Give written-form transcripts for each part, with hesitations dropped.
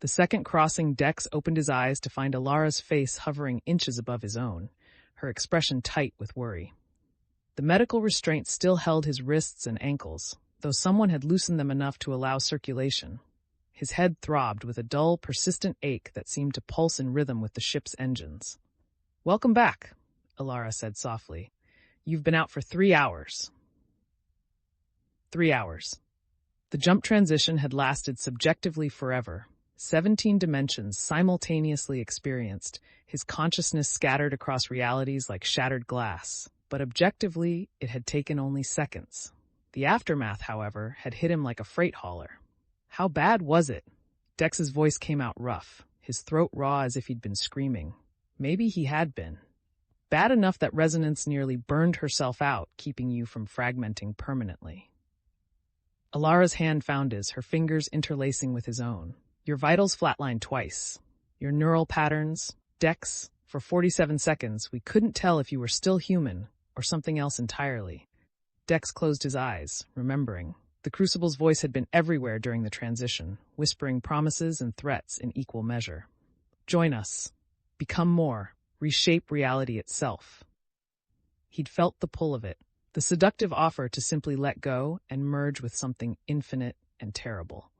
The second crossing decks opened his eyes to find Alara's face hovering inches above his own, her expression tight with worry. The medical restraint still held his wrists and ankles, though someone had loosened them enough to allow circulation. His head throbbed with a dull, persistent ache that seemed to pulse in rhythm with the ship's engines. "Welcome back," Alara said softly. "You've been out for 3 hours." 3 hours. The jump transition had lasted subjectively forever. 17 dimensions simultaneously experienced, his consciousness scattered across realities like shattered glass. But objectively, it had taken only seconds. The aftermath, however, had hit him like a freight hauler. How bad was it? Dex's voice came out rough, his throat raw as if he'd been screaming. Maybe he had been. Bad enough that resonance nearly burned herself out, keeping you from fragmenting permanently. Alara's hand found his, her fingers interlacing with his own. "Your vitals flatlined twice. Your neural patterns, Dex, for 47 seconds, we couldn't tell if you were still human or something else entirely." Dex closed his eyes, remembering. The Crucible's voice had been everywhere during the transition, whispering promises and threats in equal measure. "Join us. Become more. Reshape reality itself." He'd felt the pull of it, the seductive offer to simply let go and merge with something infinite and terrible.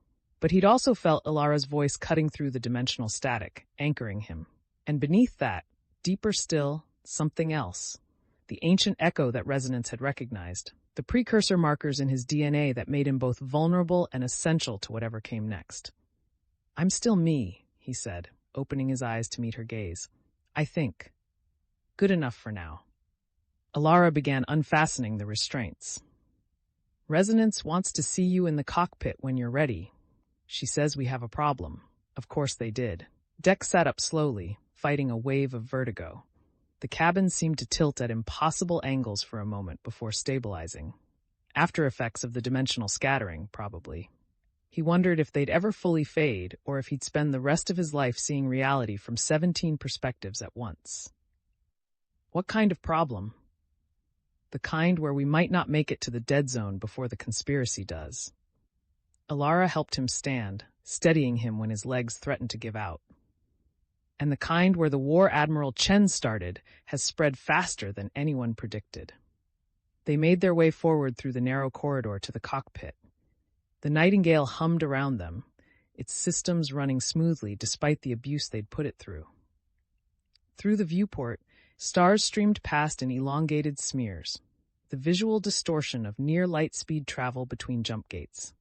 But he'd also felt Alara's voice cutting through the dimensional static, anchoring him. And beneath that, deeper still, something else. The ancient echo that Resonance had recognized, the precursor markers in his DNA that made him both vulnerable and essential to whatever came next. "I'm still me," he said, opening his eyes to meet her gaze. "I think. Good enough for now." Alara began unfastening the restraints. "Resonance wants to see you in the cockpit when you're ready. She says we have a problem." Of course they did. Dex sat up slowly, fighting a wave of vertigo. The cabin seemed to tilt at impossible angles for a moment before stabilizing. After effects of the dimensional scattering, probably. He wondered if they'd ever fully fade, or if he'd spend the rest of his life seeing reality from 17 perspectives at once. What kind of problem? The kind where we might not make it to the dead zone before the conspiracy does. Alara helped him stand, steadying him when his legs threatened to give out. And the kind where the War Admiral Chen started has spread faster than anyone predicted. They made their way forward through the narrow corridor to the cockpit. The Nightingale hummed around them, its systems running smoothly despite the abuse they'd put it through. Through the viewport, stars streamed past in elongated smears, the visual distortion of near-light-speed travel between jump gates.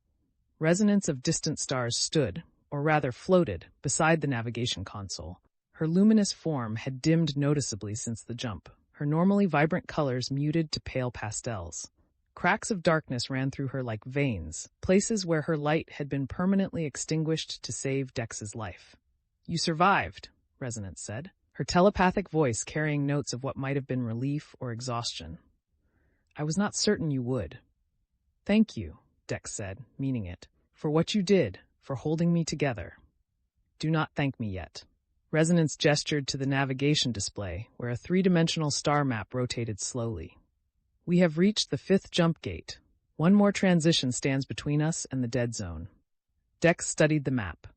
Resonance of distant stars stood, or rather floated, beside the navigation console. Her luminous form had dimmed noticeably since the jump, her normally vibrant colors muted to pale pastels. Cracks of darkness ran through her like veins, places where her light had been permanently extinguished to save Dex's life. "You survived," Resonance said, her telepathic voice carrying notes of what might have been relief or exhaustion. "I was not certain you would." "Thank you," Dex said, meaning it, "for what you did, for holding me together." "Do not thank me yet." Resonance gestured to the navigation display, where a three-dimensional star map rotated slowly. "We have reached the 5th jump gate. One more transition stands between us and the dead zone." Dex studied the map.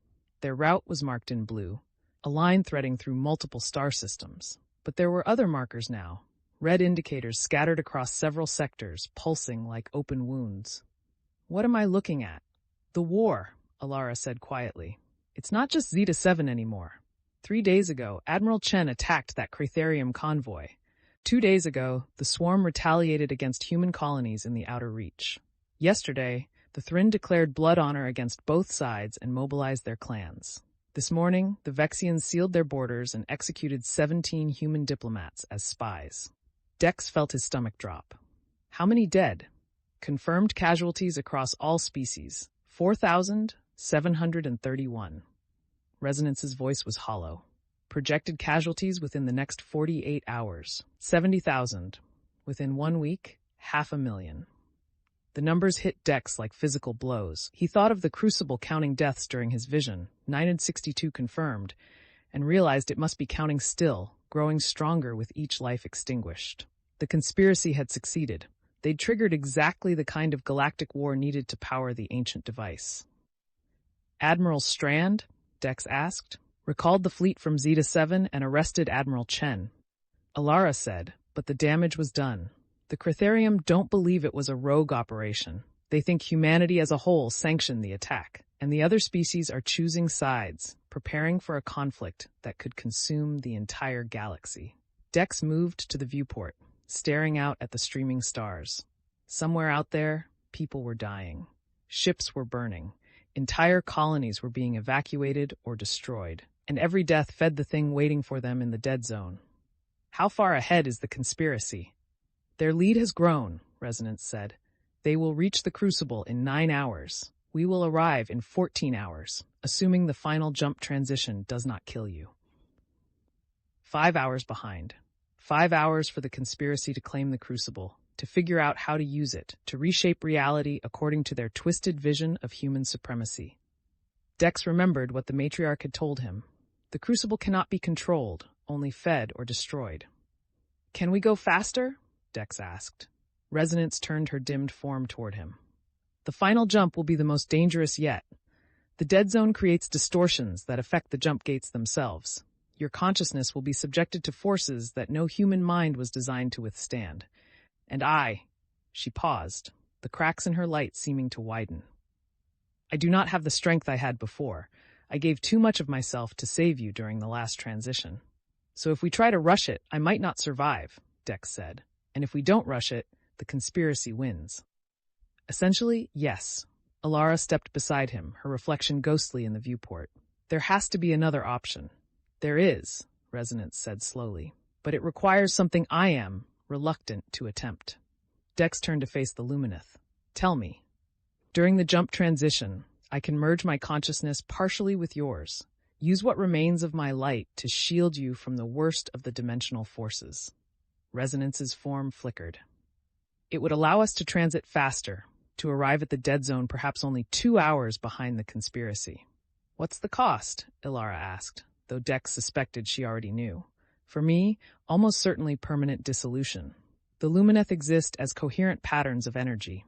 Their route was marked in blue, a line threading through multiple star systems. But there were other markers now, red indicators scattered across several sectors, pulsing like open wounds. "What am I looking at?" "The war," Alara said quietly. "It's not just Zeta-7 anymore. 3 days ago, Admiral Chen attacked that Cratharium convoy. 2 days ago, the swarm retaliated against human colonies in the Outer Reach. Yesterday, the Thryn declared blood honor against both sides and mobilized their clans. This morning, the Vexians sealed their borders and executed 17 human diplomats as spies." Dex felt his stomach drop. "How many dead?" "Confirmed casualties across all species, 4,731. Resonance's voice was hollow. "Projected casualties within the next 48 hours, 70,000. Within 1 week, 500,000. The numbers hit Dex like physical blows. He thought of the Crucible counting deaths during his vision, 962 confirmed, and realized it must be counting still, growing stronger with each life extinguished. The conspiracy had succeeded. They'd triggered exactly the kind of galactic war needed to power the ancient device. "Admiral Strand?" Dex asked. Recalled the fleet from Zeta 7 and arrested Admiral Chen. Alara said, but the damage was done. The Critharium don't believe it was a rogue operation. They think humanity as a whole sanctioned the attack, and the other species are choosing sides, preparing for a conflict that could consume the entire galaxy. Dex moved to the viewport, staring out at the streaming stars. Somewhere out there, people were dying. Ships were burning. Entire colonies were being evacuated or destroyed, and every death fed the thing waiting for them in the dead zone. How far ahead is the conspiracy? Their lead has grown, Resonance said. They will reach the Crucible in 9 hours. We will arrive in 14 hours, assuming the final jump transition does not kill you. 5 hours behind. 5 hours for the conspiracy to claim the Crucible, to figure out how to use it, to reshape reality according to their twisted vision of human supremacy. Dex remembered what the matriarch had told him. The Crucible cannot be controlled, only fed or destroyed. Can we go faster? Dex asked. Resonance turned her dimmed form toward him. The final jump will be the most dangerous yet. The dead zone creates distortions that affect the jump gates themselves. Your consciousness will be subjected to forces that no human mind was designed to withstand. And she paused, the cracks in her light seeming to widen. I do not have the strength I had before. I gave too much of myself to save you during the last transition. So if we try to rush it, I might not survive, Dex said. And if we don't rush it, the conspiracy wins. Essentially, yes. Alara stepped beside him, her reflection ghostly in the viewport. There has to be another option. There is, Resonance said slowly. But it requires something I am reluctant to attempt. Dex turned to face the Lumineth. Tell me. During the jump transition, I can merge my consciousness partially with yours. Use what remains of my light to shield you from the worst of the dimensional forces. Resonance's form flickered. It would allow us to transit faster, to arrive at the dead zone perhaps only 2 hours behind the conspiracy. What's the cost? Ilara asked, though Dex suspected she already knew. For me, almost certainly permanent dissolution. The Lumineth exist as coherent patterns of energy.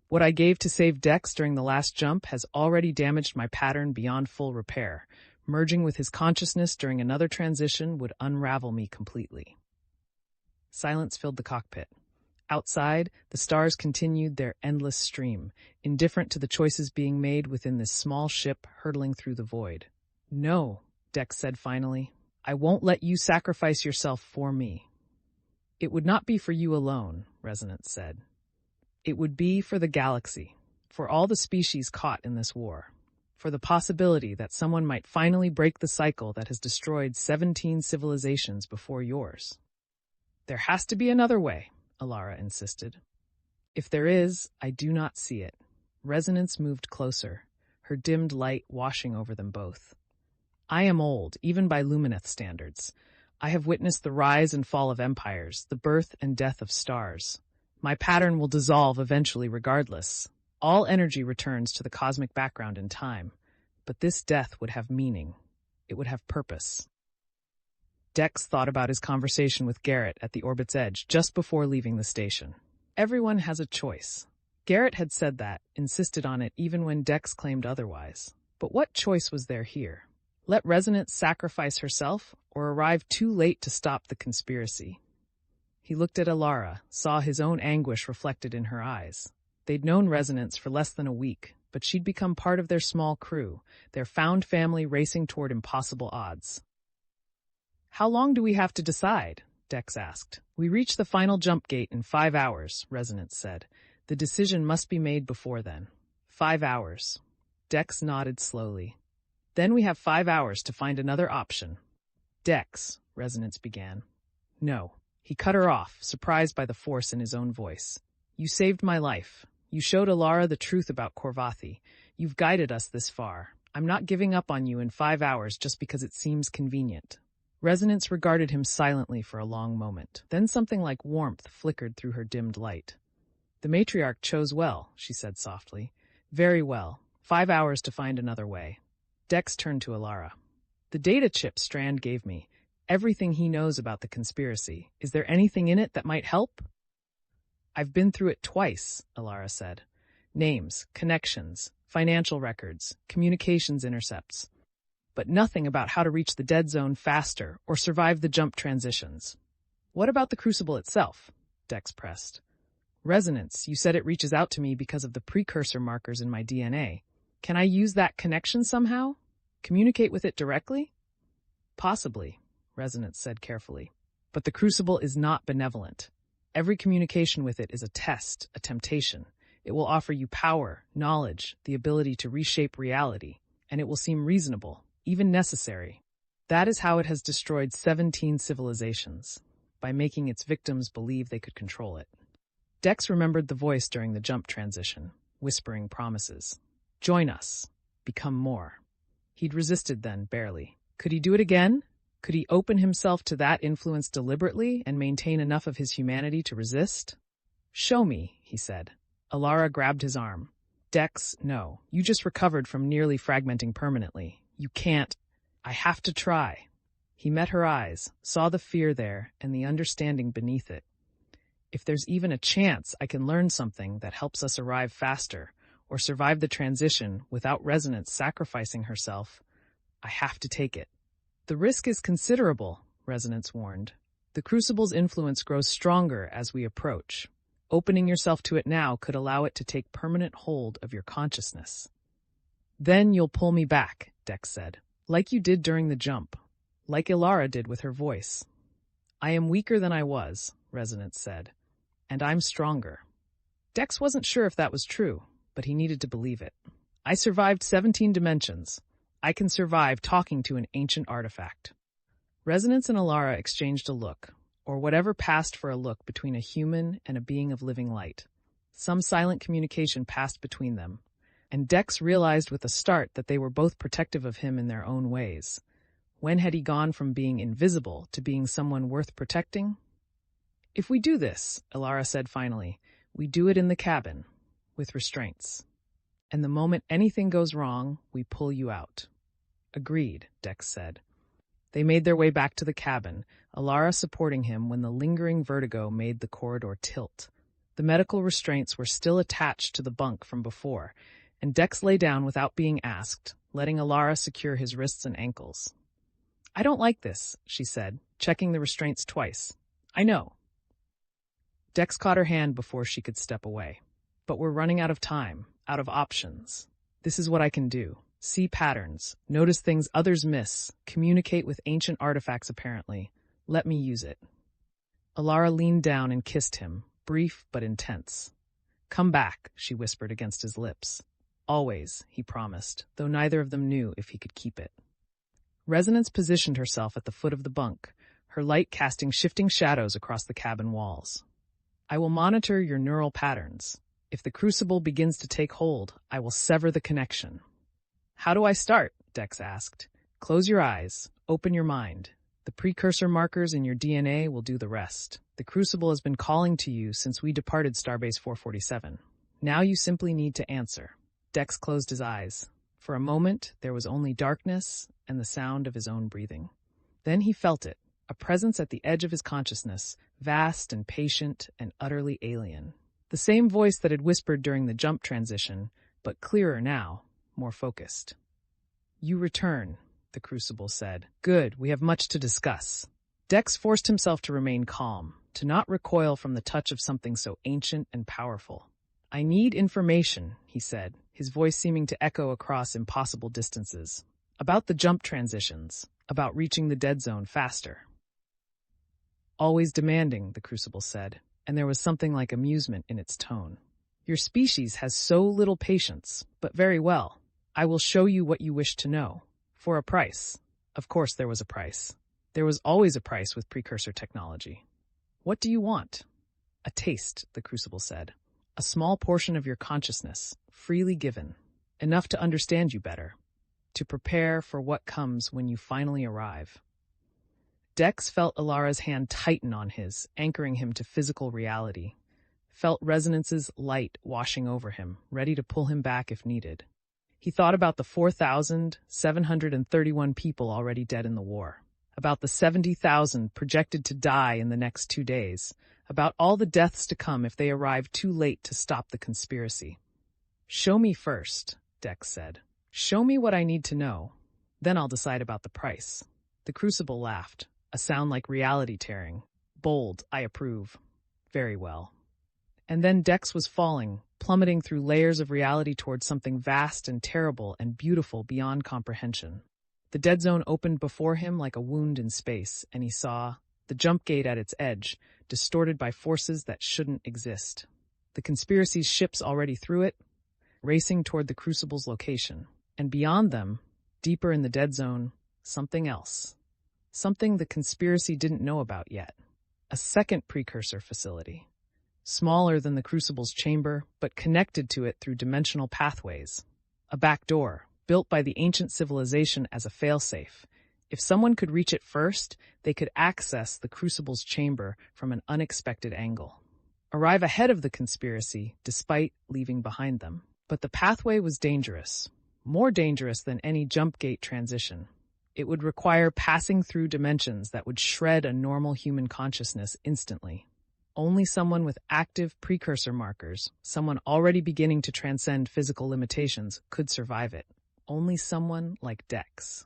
What I gave to save Dex during the last jump has already damaged my pattern beyond full repair. Merging with his consciousness during another transition would unravel me completely. Silence filled the cockpit. Outside, the stars continued their endless stream, indifferent to the choices being made within this small ship hurtling through the void. No, Dex said finally. I won't let you sacrifice yourself for me. It would not be for you alone, Resonance said. It would be for the galaxy, for all the species caught in this war, for the possibility that someone might finally break the cycle that has destroyed 17 civilizations before yours. There has to be another way, Alara insisted. If there is, I do not see it. Resonance moved closer, her dimmed light washing over them both. I am old, even by Lumineth standards. I have witnessed the rise and fall of empires, the birth and death of stars. My pattern will dissolve eventually regardless. All energy returns to the cosmic background in time. But this death would have meaning. It would have purpose. Dex thought about his conversation with Garrett at the orbit's edge just before leaving the station. Everyone has a choice. Garrett had said that, insisted on it even when Dex claimed otherwise. But what choice was there here? Let Resonance sacrifice herself, or arrive too late to stop the conspiracy? He looked at Alara, saw his own anguish reflected in her eyes. They'd known Resonance for less than a week, but she'd become part of their small crew, their found family racing toward impossible odds. How long do we have to decide? Dex asked. We reach the final jump gate in 5 hours, Resonance said. The decision must be made before then. 5 hours. Dex nodded slowly. Then we have 5 hours to find another option. Dex, Resonance began. No. He cut her off, surprised by the force in his own voice. You saved my life. You showed Alara the truth about Korvathi. You've guided us this far. I'm not giving up on you in 5 hours just because it seems convenient. Resonance regarded him silently for a long moment. Then something like warmth flickered through her dimmed light. The matriarch chose well, she said softly. Very well. 5 hours to find another way. Dex turned to Alara. The data chip Strand gave me. Everything he knows about the conspiracy. Is there anything in it that might help? I've been through it twice, Alara said. Names, connections, financial records, communications intercepts. but nothing about how to reach the dead zone faster or survive the jump transitions. What about the Crucible itself? Dex pressed. Resonance, you said it reaches out to me because of the precursor markers in my DNA. Can I use that connection somehow? Communicate with it directly? Possibly, Resonance said carefully. But the Crucible is not benevolent. Every communication with it is a test, a temptation. It will offer you power, knowledge, the ability to reshape reality, and it will seem reasonable, even necessary. That is how it has destroyed 17 civilizations, by making its victims believe they could control it. Dex remembered the voice during the jump transition, whispering promises. Join us. Become more. He'd resisted then, barely. Could he do it again? Could he open himself to that influence deliberately and maintain enough of his humanity to resist? Show me, he said. Alara grabbed his arm. Dex, no. You just recovered from nearly fragmenting permanently. You can't. I have to try. He met her eyes, saw the fear there and the understanding beneath it. If there's even a chance I can learn something that helps us arrive faster or survive the transition without Resonance sacrificing herself, I have to take it. The risk is considerable, Resonance warned. The Crucible's influence grows stronger as we approach. Opening yourself to it now could allow it to take permanent hold of your consciousness. Then you'll pull me back, Dex said. Like you did during the jump. Like Ilara did with her voice. I am weaker than I was, Resonance said. And I'm stronger. Dex wasn't sure if that was true, but he needed to believe it. I survived 17 dimensions. I can survive talking to an ancient artifact. Resonance and Ilara exchanged a look, or whatever passed for a look between a human and a being of living light. Some silent communication passed between them, and Dex realized with a start that they were both protective of him in their own ways. When had he gone from being invisible to being someone worth protecting? If we do this, Ilara said finally, we do it in the cabin, with restraints. And the moment anything goes wrong, we pull you out. Agreed, Dex said. They made their way back to the cabin, Ilara supporting him when the lingering vertigo made the corridor tilt. The medical restraints were still attached to the bunk from before, and Dex lay down without being asked, letting Ilara secure his wrists and ankles. I don't like this, she said, checking the restraints twice. I know. Dex caught her hand before she could step away. But we're running out of time, out of options. This is what I can do. See patterns, notice things others miss, communicate with ancient artifacts apparently. Let me use it. Ilara leaned down and kissed him, brief but intense. Come back, she whispered against his lips. Always, he promised, though neither of them knew if he could keep it. Resonance positioned herself at the foot of the bunk, her light casting shifting shadows across the cabin walls. I will monitor your neural patterns. If the Crucible begins to take hold, I will sever the connection. How do I start? Dex asked. Close your eyes. Open your mind. The precursor markers in your DNA will do the rest. The Crucible has been calling to you since we departed Starbase 447. Now you simply need to answer. Dex closed his eyes. For a moment, there was only darkness and the sound of his own breathing. Then he felt it, a presence at the edge of his consciousness, vast and patient and utterly alien. The same voice that had whispered during the jump transition, but clearer now, more focused. You return, the Crucible said. Good, we have much to discuss. Dex forced himself to remain calm, to not recoil from the touch of something so ancient and powerful. I need information, he said, his voice seeming to echo across impossible distances. About the jump transitions, about reaching the dead zone faster. Always demanding, the Crucible said, and there was something like amusement in its tone. Your species has so little patience, but very well. I will show you what you wish to know. For a price. Of course there was a price. There was always a price with precursor technology. What do you want? A taste, the Crucible said. A small portion of your consciousness, freely given. Enough to understand you better. To prepare for what comes when you finally arrive. Dex felt Ilara's hand tighten on his, anchoring him to physical reality. Felt Resonance's light washing over him, ready to pull him back if needed. He thought about the 4,731 people already dead in the war. About the 70,000 projected to die in the next 2 days. About all the deaths to come if they arrived too late to stop the conspiracy. Show me first, Dex said. Show me what I need to know. Then I'll decide about the price. The Crucible laughed, a sound like reality tearing. Bold, I approve. Very well. And then Dex was falling, plummeting through layers of reality towards something vast and terrible and beautiful beyond comprehension. The dead zone opened before him like a wound in space, and he saw the jump gate at its edge, distorted by forces that shouldn't exist. The conspiracy's ships already through it, racing toward the Crucible's location. And beyond them, deeper in the dead zone, something else. Something the conspiracy didn't know about yet. A second precursor facility. Smaller than the Crucible's chamber, but connected to it through dimensional pathways. A backdoor, built by the ancient civilization as a failsafe. If someone could reach it first, they could access the Crucible's chamber from an unexpected angle. Arrive ahead of the conspiracy, despite leaving behind them. But the pathway was dangerous. More dangerous than any jump gate transition. It would require passing through dimensions that would shred a normal human consciousness instantly. Only someone with active precursor markers, someone already beginning to transcend physical limitations, could survive it. Only someone like Dex.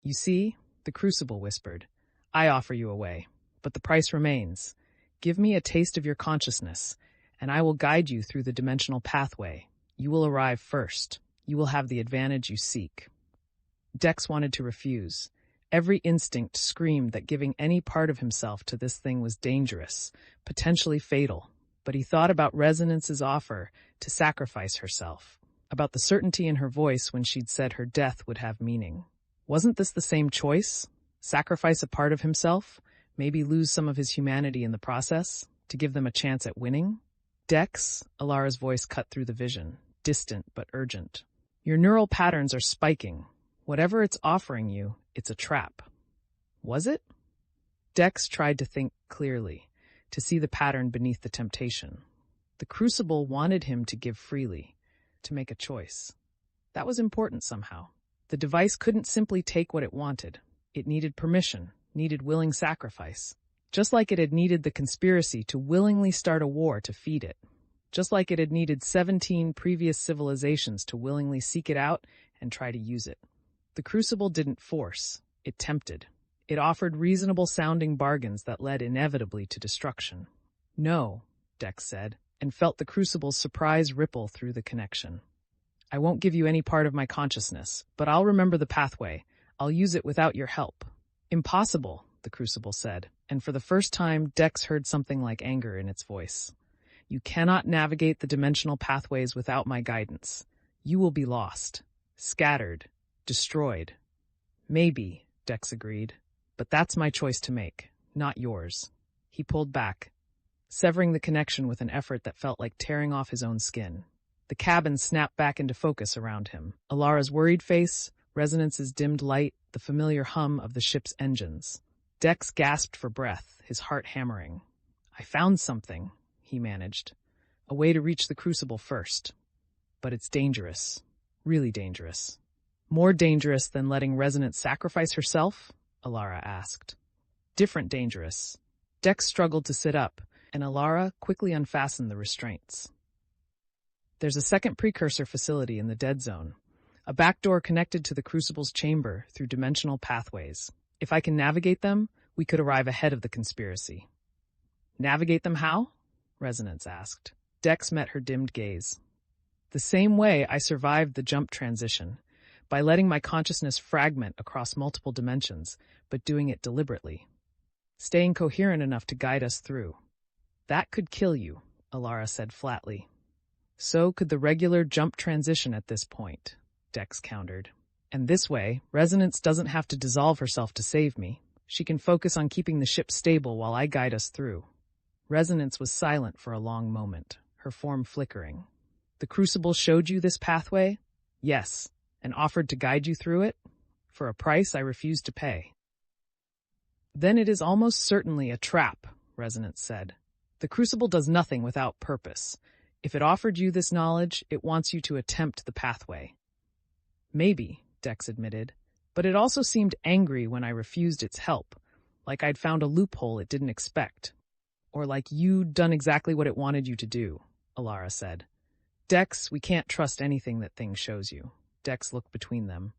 You see, the Crucible whispered, I offer you a way, but the price remains. Give me a taste of your consciousness, and I will guide you through the dimensional pathway. You will arrive first. You will have the advantage you seek. Dex wanted to refuse. Every instinct screamed that giving any part of himself to this thing was dangerous, potentially fatal. But he thought about Resonance's offer to sacrifice herself, about the certainty in her voice when she'd said her death would have meaning. Wasn't this the same choice? Sacrifice a part of himself, maybe lose some of his humanity in the process, to give them a chance at winning? Dex, Alara's voice cut through the vision, distant but urgent. Your neural patterns are spiking. Whatever it's offering you, it's a trap. Was it? Dex tried to think clearly, to see the pattern beneath the temptation. The Crucible wanted him to give freely, to make a choice. That was important somehow. The device couldn't simply take what it wanted. It needed permission, needed willing sacrifice. Just like it had needed the conspiracy to willingly start a war to feed it. Just like it had needed 17 previous civilizations to willingly seek it out and try to use it. The Crucible didn't force, it tempted. It offered reasonable-sounding bargains that led inevitably to destruction. No, Dex said, and felt the Crucible's surprise ripple through the connection. I won't give you any part of my consciousness, but I'll remember the pathway. I'll use it without your help. Impossible, the Crucible said, and for the first time, Dex heard something like anger in its voice. You cannot navigate the dimensional pathways without my guidance. You will be lost, scattered, destroyed. Maybe, Dex agreed, but that's my choice to make, not yours. He pulled back, severing the connection with an effort that felt like tearing off his own skin. The cabin snapped back into focus around him. Alara's worried face, Resonance's dimmed light, the familiar hum of the ship's engines. Dex gasped for breath, his heart hammering. I found something, he managed. A way to reach the Crucible first. But it's dangerous. Really dangerous. More dangerous than letting Resonance sacrifice herself? Alara asked. Different dangerous. Dex struggled to sit up, and Alara quickly unfastened the restraints. There's a second precursor facility in the dead zone. A backdoor connected to the Crucible's chamber through dimensional pathways. If I can navigate them, we could arrive ahead of the conspiracy. Navigate them how? Resonance asked. Dex met her dimmed gaze. The same way I survived the jump transition, by letting my consciousness fragment across multiple dimensions, but doing it deliberately. Staying coherent enough to guide us through. That could kill you, Alara said flatly. So could the regular jump transition at this point, Dex countered. And this way, Resonance doesn't have to dissolve herself to save me. She can focus on keeping the ship stable while I guide us through. Resonance was silent for a long moment, her form flickering. The Crucible showed you this pathway? Yes, and offered to guide you through it? For a price I refused to pay. Then it is almost certainly a trap, Resonance said. The Crucible does nothing without purpose. If it offered you this knowledge, it wants you to attempt the pathway. Maybe, Dex admitted, but it also seemed angry when I refused its help, like I'd found a loophole it didn't expect. Or like you'd done exactly what it wanted you to do, Alara said. Dex, we can't trust anything that thing shows you. Dex looked between them.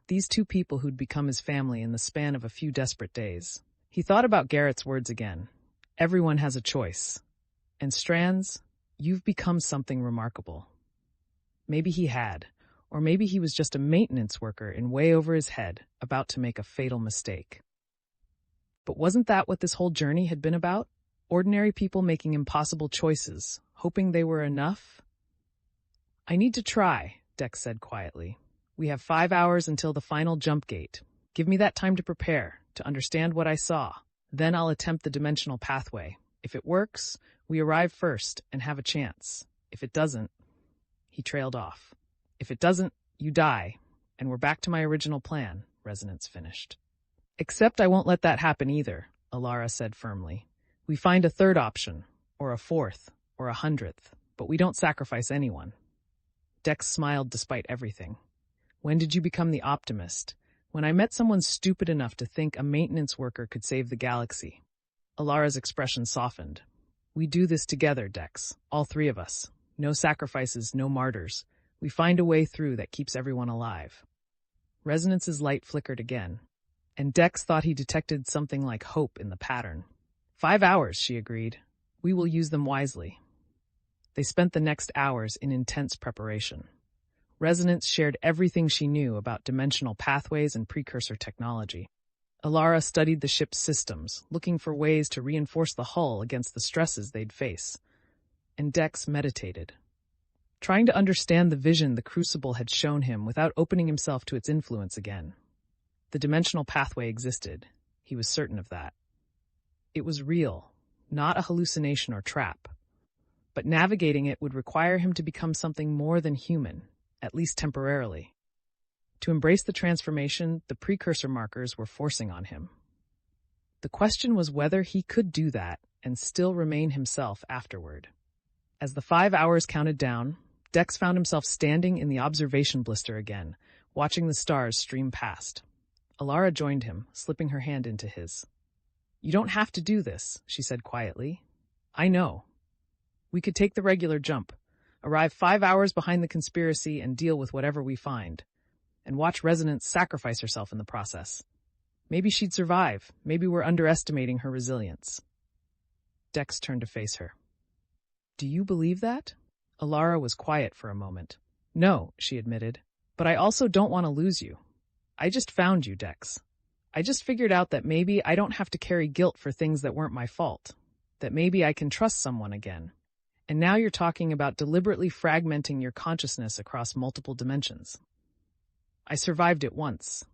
These two people who'd become his family in the span of a few desperate days. He thought about Garrett's words again. Everyone has a choice. And Strands, you've become something remarkable. Maybe he had, or maybe he was just a maintenance worker in way over his head, about to make a fatal mistake. But wasn't that what this whole journey had been about? Ordinary people making impossible choices, hoping they were enough? I need to try, Dex said quietly. We have 5 hours until the final jump gate. Give me that time to prepare, to understand what I saw. Then I'll attempt the dimensional pathway. If it works, we arrive first and have a chance. If it doesn't, he trailed off. If it doesn't, you die, and we're back to my original plan, Resonance finished. Except I won't let that happen either, Alara said firmly. We find a third option, or a fourth, or 100th, but we don't sacrifice anyone. Dex smiled despite everything. When did you become the optimist? When I met someone stupid enough to think a maintenance worker could save the galaxy. Alara's expression softened. We do this together, Dex. All three of us. No sacrifices, no martyrs. We find a way through that keeps everyone alive. Resonance's light flickered again, and Dex thought he detected something like hope in the pattern. 5 hours, she agreed. We will use them wisely. They spent the next hours in intense preparation. Resonance shared everything she knew about dimensional pathways and precursor technology. Alara studied the ship's systems, looking for ways to reinforce the hull against the stresses they'd face. And Dex meditated, trying to understand the vision the Crucible had shown him without opening himself to its influence again. The dimensional pathway existed. He was certain of that. It was real, not a hallucination or trap. But navigating it would require him to become something more than human, at least temporarily. To embrace the transformation, the precursor markers were forcing on him. The question was whether he could do that and still remain himself afterward. As the 5 hours counted down, Dex found himself standing in the observation blister again, watching the stars stream past. Alara joined him, slipping her hand into his. You don't have to do this, she said quietly. I know. We could take the regular jump, arrive 5 hours behind the conspiracy and deal with whatever we find, and watch Resonance sacrifice herself in the process. Maybe she'd survive. Maybe we're underestimating her resilience. Dex turned to face her. Do you believe that? Alara was quiet for a moment. No, she admitted, but I also don't want to lose you. I just found you, Dex. I just figured out that maybe I don't have to carry guilt for things that weren't my fault, that maybe I can trust someone again. And now you're talking about deliberately fragmenting your consciousness across multiple dimensions. I survived it once.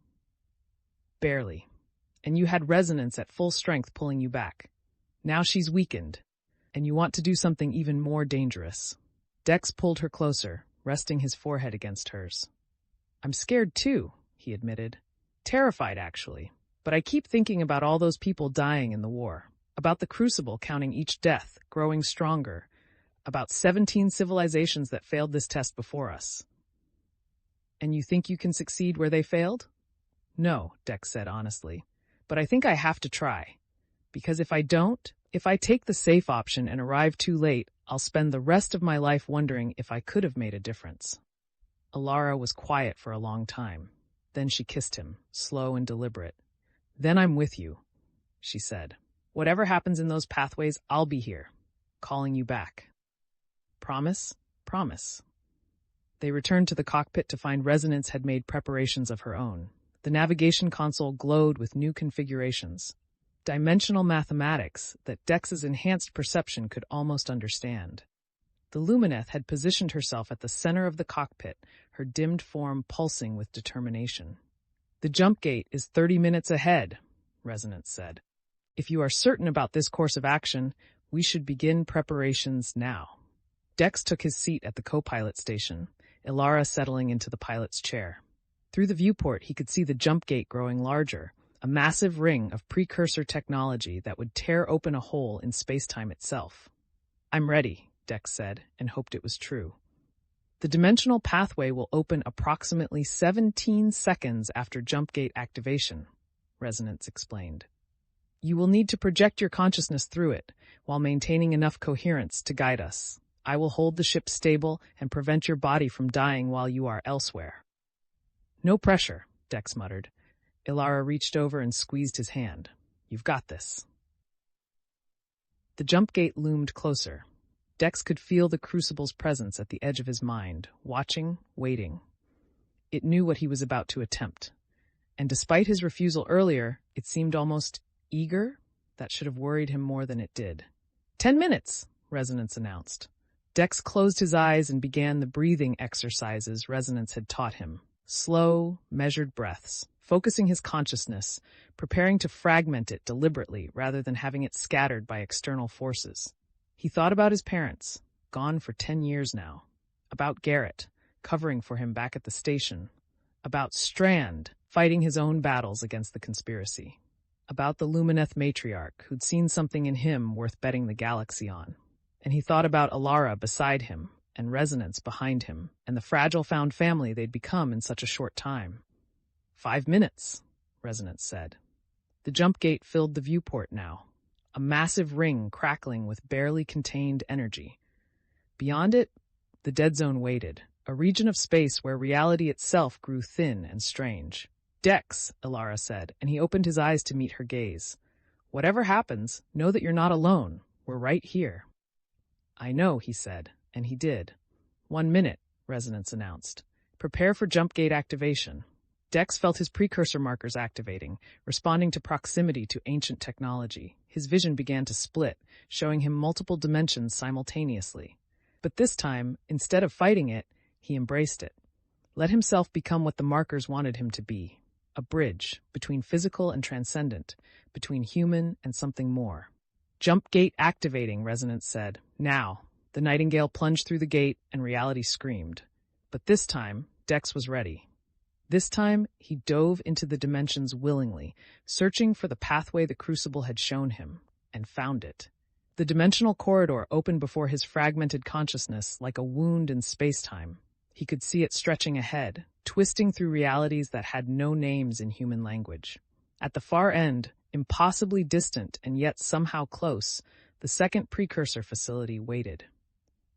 Barely. And you had Resonance at full strength pulling you back. Now she's weakened, and you want to do something even more dangerous. Dex pulled her closer, resting his forehead against hers. I'm scared too, he admitted. Terrified, actually. But I keep thinking about all those people dying in the war. About the Crucible counting each death, growing stronger. About 17 civilizations that failed this test before us. And you think you can succeed where they failed? No, Dex said honestly. But I think I have to try. Because if I don't, if I take the safe option and arrive too late, I'll spend the rest of my life wondering if I could have made a difference. Alara was quiet for a long time. Then she kissed him, slow and deliberate. Then I'm with you, she said. Whatever happens in those pathways, I'll be here, calling you back. Promise? Promise. They returned to the cockpit to find Resonance had made preparations of her own. The navigation console glowed with new configurations. Dimensional mathematics that Dex's enhanced perception could almost understand. The Lumineth had positioned herself at the center of the cockpit, her dimmed form pulsing with determination. The jump gate is 30 minutes ahead, Resonance said. If you are certain about this course of action, we should begin preparations now. Dex took his seat at the co-pilot station, Alara settling into the pilot's chair. Through the viewport, he could see the jump gate growing larger, a massive ring of precursor technology that would tear open a hole in space-time itself. I'm ready, Dex said, and hoped it was true. The dimensional pathway will open approximately 17 seconds after jump gate activation, Resonance explained. You will need to project your consciousness through it, while maintaining enough coherence to guide us. I will hold the ship stable and prevent your body from dying while you are elsewhere. No pressure, Dex muttered. Ilara reached over and squeezed his hand. You've got this. The jump gate loomed closer. Dex could feel the Crucible's presence at the edge of his mind, watching, waiting. It knew what he was about to attempt. And despite his refusal earlier, it seemed almost eager. That should have worried him more than it did. 10 minutes, Resonance announced. Dex closed his eyes and began the breathing exercises Resonance had taught him. Slow, measured breaths, focusing his consciousness, preparing to fragment it deliberately rather than having it scattered by external forces. He thought about his parents, gone for 10 years now. About Garrett, covering for him back at the station. About Strand, fighting his own battles against the conspiracy. About the Lumineth matriarch, who'd seen something in him worth betting the galaxy on. And he thought about Ilara beside him, and Resonance behind him, and the fragile found family they'd become in such a short time. 5 minutes, Resonance said. The jump gate filled the viewport now, a massive ring crackling with barely contained energy. Beyond it, the dead zone waited, a region of space where reality itself grew thin and strange. Dex, Ilara said, and he opened his eyes to meet her gaze. Whatever happens, know that you're not alone. We're right here. I know, he said, and he did. 1 minute, Resonance announced. Prepare for jump gate activation. Dex felt his precursor markers activating, responding to proximity to ancient technology. His vision began to split, showing him multiple dimensions simultaneously. But this time, instead of fighting it, he embraced it. Let himself become what the markers wanted him to be. A bridge between physical and transcendent, between human and something more. Jump gate activating, Resonance said. Now. The nightingale plunged through the gate and reality screamed. But this time, Dex was ready. This time, he dove into the dimensions willingly, searching for the pathway the Crucible had shown him, and found it. The dimensional corridor opened before his fragmented consciousness like a wound in space-time. He could see it stretching ahead, twisting through realities that had no names in human language. At the far end, impossibly distant and yet somehow close, the second precursor facility waited.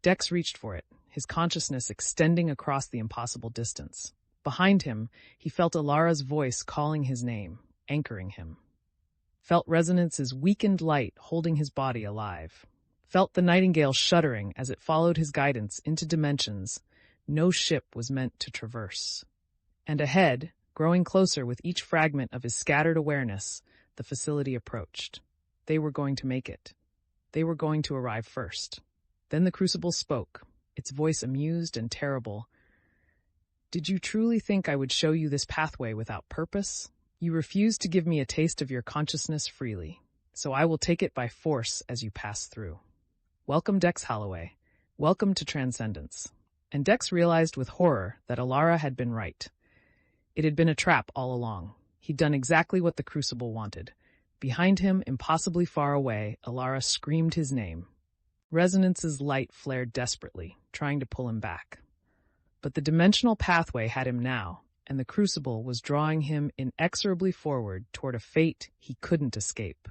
Dex reached for it, his consciousness extending across the impossible distance. Behind him, he felt Ilara's voice calling his name, anchoring him. Felt Resonance's weakened light holding his body alive. Felt the nightingale shuddering as it followed his guidance into dimensions no ship was meant to traverse. And ahead, growing closer with each fragment of his scattered awareness, the facility approached. They were going to make it. They were going to arrive first. Then the Crucible spoke, its voice amused and terrible. Did you truly think I would show you this pathway without purpose? You refused to give me a taste of your consciousness freely, so I will take it by force as you pass through. Welcome, Dex Holloway. Welcome to Transcendence. And Dex realized with horror that Ilara had been right. It had been a trap all along. He'd done exactly what the Crucible wanted. Behind him, impossibly far away, Ilara screamed his name. Resonance's light flared desperately, trying to pull him back. But the dimensional pathway had him now, and the Crucible was drawing him inexorably forward toward a fate he couldn't escape.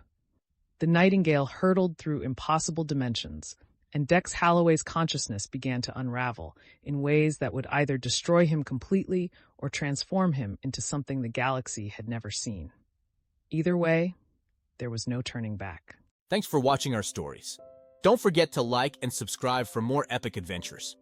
The nightingale hurtled through impossible dimensions, and Dex Holloway's consciousness began to unravel in ways that would either destroy him completely or transform him into something the galaxy had never seen. Either way, there was no turning back. Thanks for watching our stories. Don't forget to like and subscribe for more epic adventures.